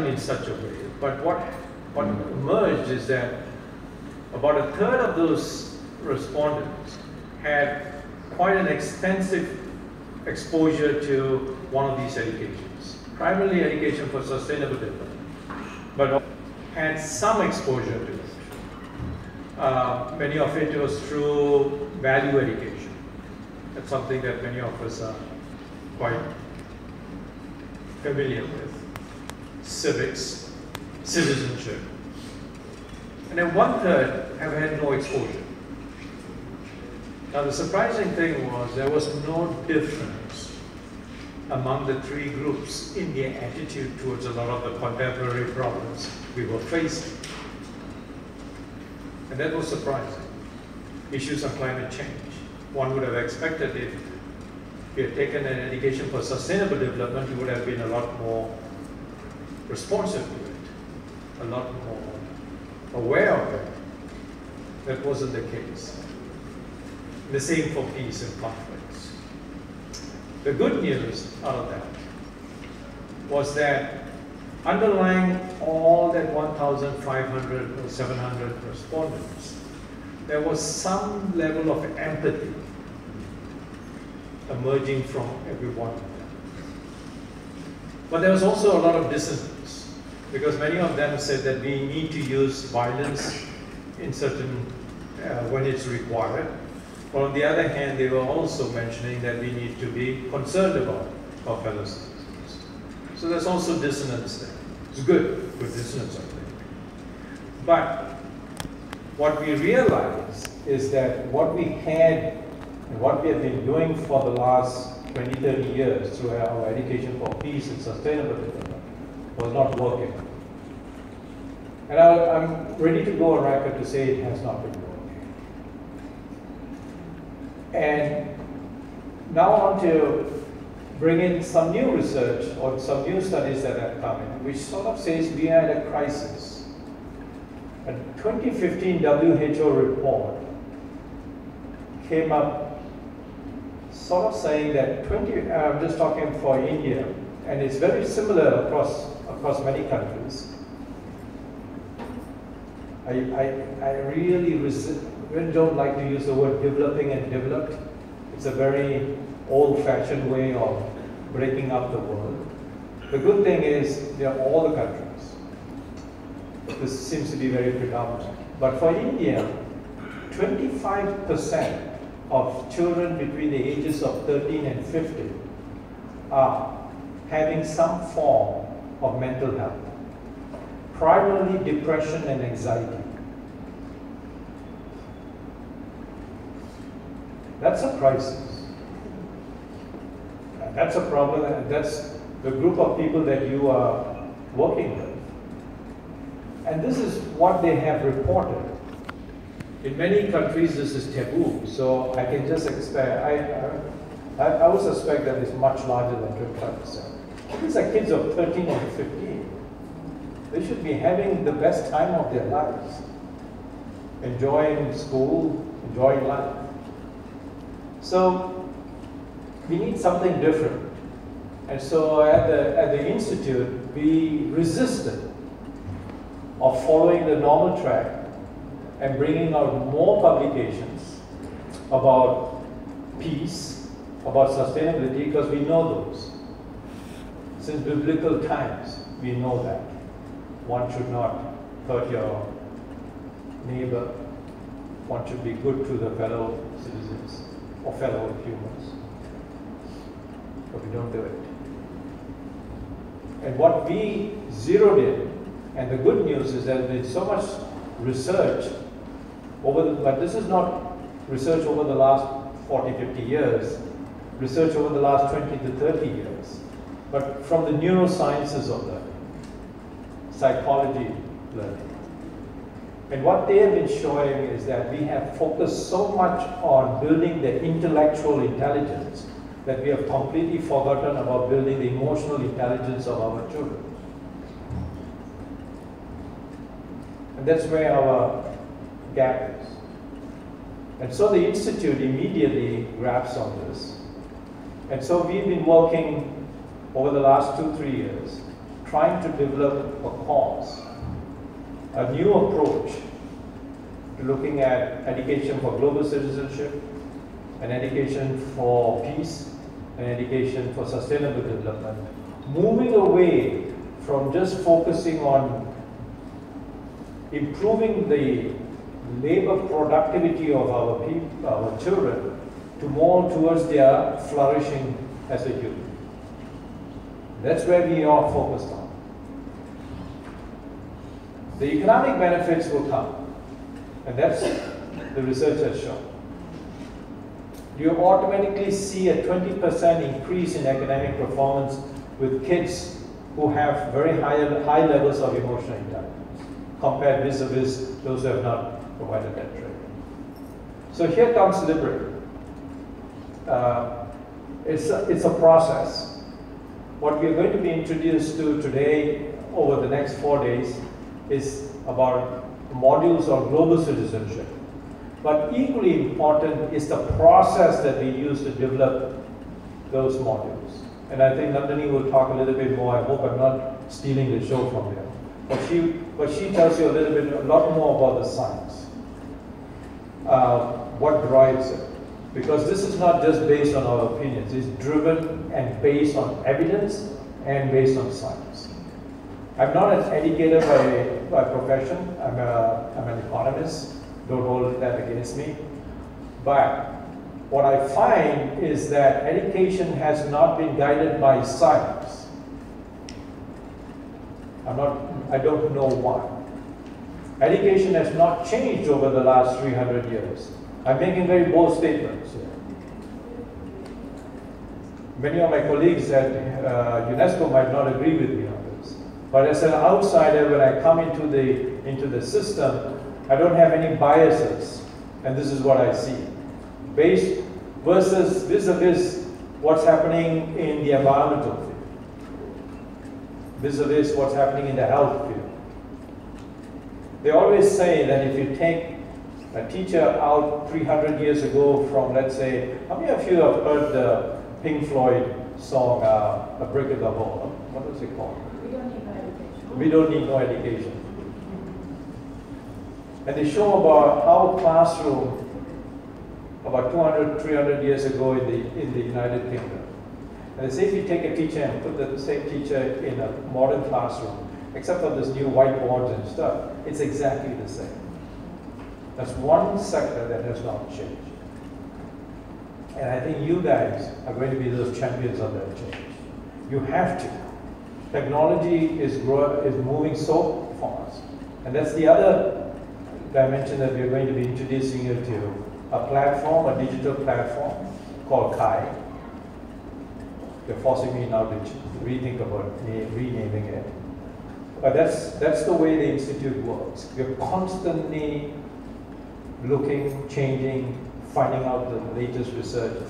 in such a way. But what emerged is that about a third of those respondents had quite an extensive exposure to one of these educations, primarily education for sustainable development, but had some exposure to it. Many of it was through value education. That's something that many of us are quite familiar with. Civics, citizenship. And then 1/3 have had no exposure. Now the surprising thing was there was no difference among the three groups in their attitude towards a lot of the contemporary problems we were facing. And that was surprising. Issues on climate change. One would have expected if we had taken an education for sustainable development, we would have been a lot more responsive to it, a lot more aware of it. That wasn't the case. The same for peace and conflicts. The good news out of that was that underlying all that 1,500 or 700 respondents, there was some level of empathy emerging from every one of them. But there was also a lot of dissonance, because many of them said that we need to use violence in certain, when it's required. But on the other hand, they were also mentioning that we need to be concerned about our fellow citizens. So there's also dissonance there. It's good dissonance, I think. But what we realize is that what we had and what we have been doing for the last 20, 30 years through our education for peace and sustainable development was not working. And I'm ready to go on record to say it has not been working. And now I want to bring in some new research or some new studies that have come in, which sort of says we are at a crisis. A 2015 WHO report came up sort of saying that I'm just talking for India, and it's very similar across many countries. I really don't like to use the word developing and developed. It's a very old-fashioned way of breaking up the world. The good thing is they're all the countries. This seems to be very predominant. But for India, 25% of children between the ages of 13 and 15 are having some form of mental health, primarily depression and anxiety. That's a crisis. And that's a problem, and that's the group of people that you are working with. And this is what they have reported. In many countries, this is taboo, so I can just expect, I would suspect that it's much larger than 25%. These are kids of 13 and 15. They should be having the best time of their lives, enjoying school, enjoying life. So we need something different. And so at the Institute, we resisted of following the normal track and bringing out more publications about peace, about sustainability, because we know those. Since biblical times, we know that. One should not hurt your neighbor. One should be good to the fellow citizens or fellow humans. But we don't do it. And what we zeroed in, and the good news is that there's so much research but this is not research over the last 40, 50 years, research over the last 20 to 30 years, but from the neurosciences of learning, psychology learning. And what they have been showing is that we have focused so much on building the intellectual intelligence that we have completely forgotten about building the emotional intelligence of our children. And that's where our gap is. And so the Institute immediately grabs on this. And so we've been working over the last 2-3 years trying to develop a cause, a new approach to looking at education for global citizenship, an education for peace, an education for sustainable development, moving away from just focusing on improving the labor productivity of our people, our children, to more towards their flourishing as a youth. That's where we are focused on. The economic benefits will come, and that's the research has shown. You automatically see a 20% increase in academic performance with kids who have very high levels of emotional intelligence, compared vis-a-vis those who have not provided that training. So here comes liberty. It's a process. What we are going to be introduced to today over the next 4 days is about modules on global citizenship. But equally important is the process that we use to develop those modules. And I think Nandini will talk a little bit more. I hope I'm not stealing the show from her. But she tells you a lot more about the science. What drives it. Because this is not just based on our opinions. It's driven and based on evidence and based on science. I'm not an educator by profession. I'm an economist. Don't hold that against me. But what I find is that education has not been guided by science. I don't know why. Education has not changed over the last 300 years. I'm making very bold statements here. Many of my colleagues at UNESCO might not agree with me on this. But as an outsider, when I come into the system, I don't have any biases. And this is what I see. Based versus vis-a-vis what's happening in the environmental field. Vis-a-vis what's happening in the health field. They always say that if you take a teacher out 300 years ago from, let's say, how many of you have heard the Pink Floyd song, A Brick in the Wall? What was it called? We don't need no education. We don't need no education. And they show about how a classroom, about 200, 300 years ago in the United Kingdom. And they say if you take a teacher and put the same teacher in a modern classroom, except for this new whiteboards and stuff, it's exactly the same. That's one sector that has not changed. And I think you guys are going to be those champions of that change. You have to. Technology is moving so fast. And that's the other dimension that we're going to be introducing you to. A platform, a digital platform called Kai. They're forcing me now to rethink about renaming it. But that's the way the Institute works. We're constantly looking, changing, finding out the latest research,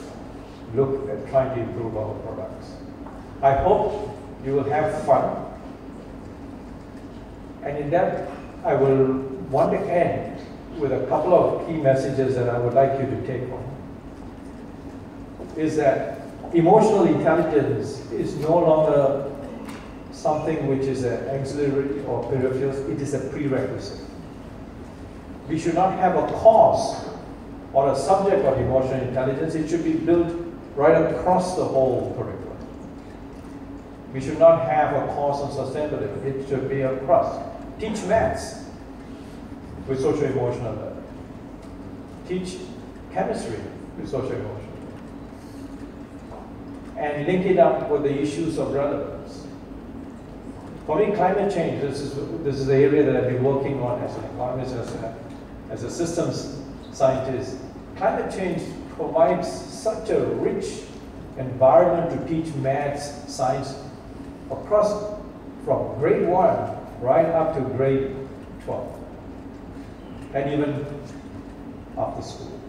look at trying to improve our products. I hope you will have fun. And in that, I will want to end with a couple of key messages that I would like you to take home. Is that emotional intelligence is no longer something which is an auxiliary or peripheral, it is a prerequisite. We should not have a course or a subject of emotional intelligence. It should be built right across the whole curriculum. We should not have a course on sustainability. It should be across. Teach maths with social emotional learning. Teach chemistry with social emotional learning. And link it up with the issues of relevance. For me, climate change, this is the area that I've been working on as an economist, as a systems scientist. Climate change provides such a rich environment to teach maths, science, across from grade 1 right up to grade 12, and even after school.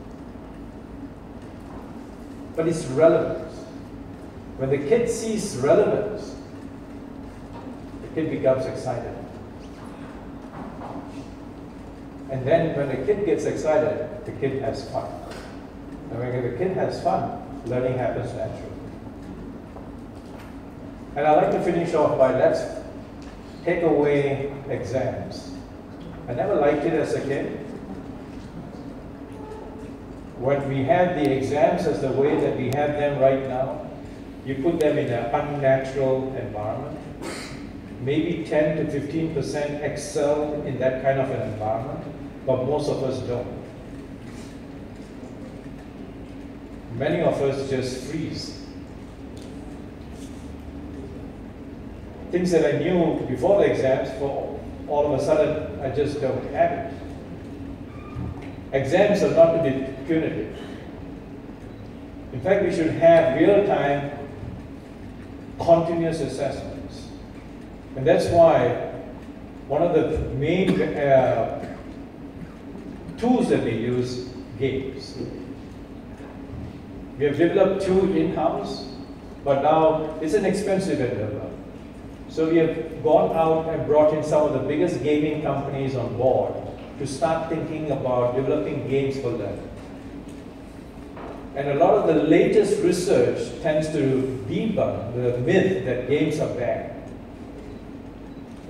But it's relevance. When the kid sees relevance, the kid becomes excited. And then when the kid gets excited, the kid has fun. And when the kid has fun, learning happens naturally. And I'd like to finish off by let's take away exams. I never liked it as a kid. When we had the exams as the way that we have them right now, you put them in an unnatural environment. Maybe 10 to 15% excel in that kind of an environment, but most of us don't. Many of us just freeze. Things that I knew before the exams, for all of a sudden, I just don't have it. Exams are not to be punitive. In fact, we should have real-time, continuous assessments. And that's why one of the main tools that we use, games. We have developed two in-house, but now it's an expensive endeavor. So we have gone out and brought in some of the biggest gaming companies on board to start thinking about developing games for them. And a lot of the latest research tends to debunk the myth that games are bad.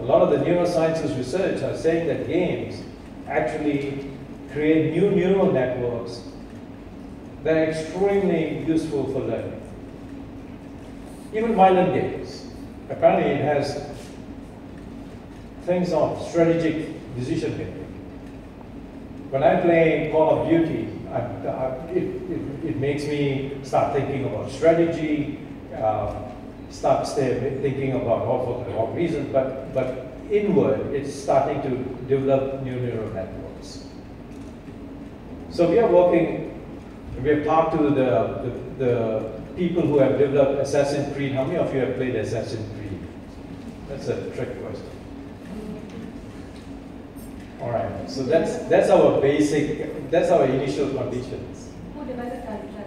A lot of the neurosciences research are saying that games actually create new neural networks that are extremely useful for learning. Even violent games. Apparently it has things on strategic decision making. When I play Call of Duty, it makes me start thinking about strategy, thinking about all for the wrong reasons, but inward, it's starting to develop new neural networks. So we are working, we have talked to the people who have developed Assassin's Creed. How many of you have played Assassin's Creed? That's a trick question. All right, so that's our basic, that's our initial conditions. Who developed Assassin's Creed?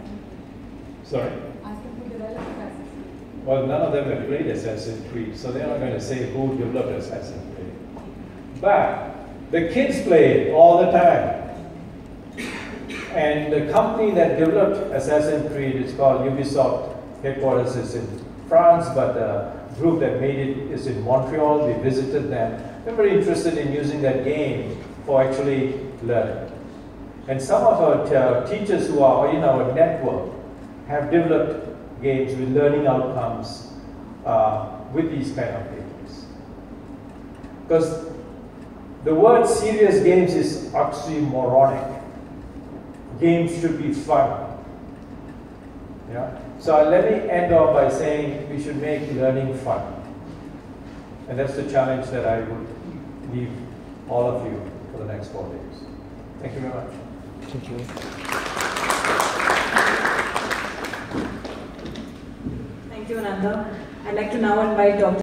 Sorry? Asking who developed Assassin's Creed. Well, none of them have played Assassin's Creed, so they're not going to say who developed Assassin's Creed. But the kids play it all the time. And the company that developed Assassin's Creed is called Ubisoft. Headquarters is in France, but the group that made it is in Montreal. We visited them. They're very interested in using that game for actually learning. And some of our teachers who are in our network have developed games with learning outcomes with these kind of games. Because the word serious games is oxymoronic. Games should be fun. Yeah? So let me end off by saying we should make learning fun. And that's the challenge that I would leave all of you for the next 4 days. Thank you very much. Thank you. Thank you, Ananda. I'd like to now invite Dr.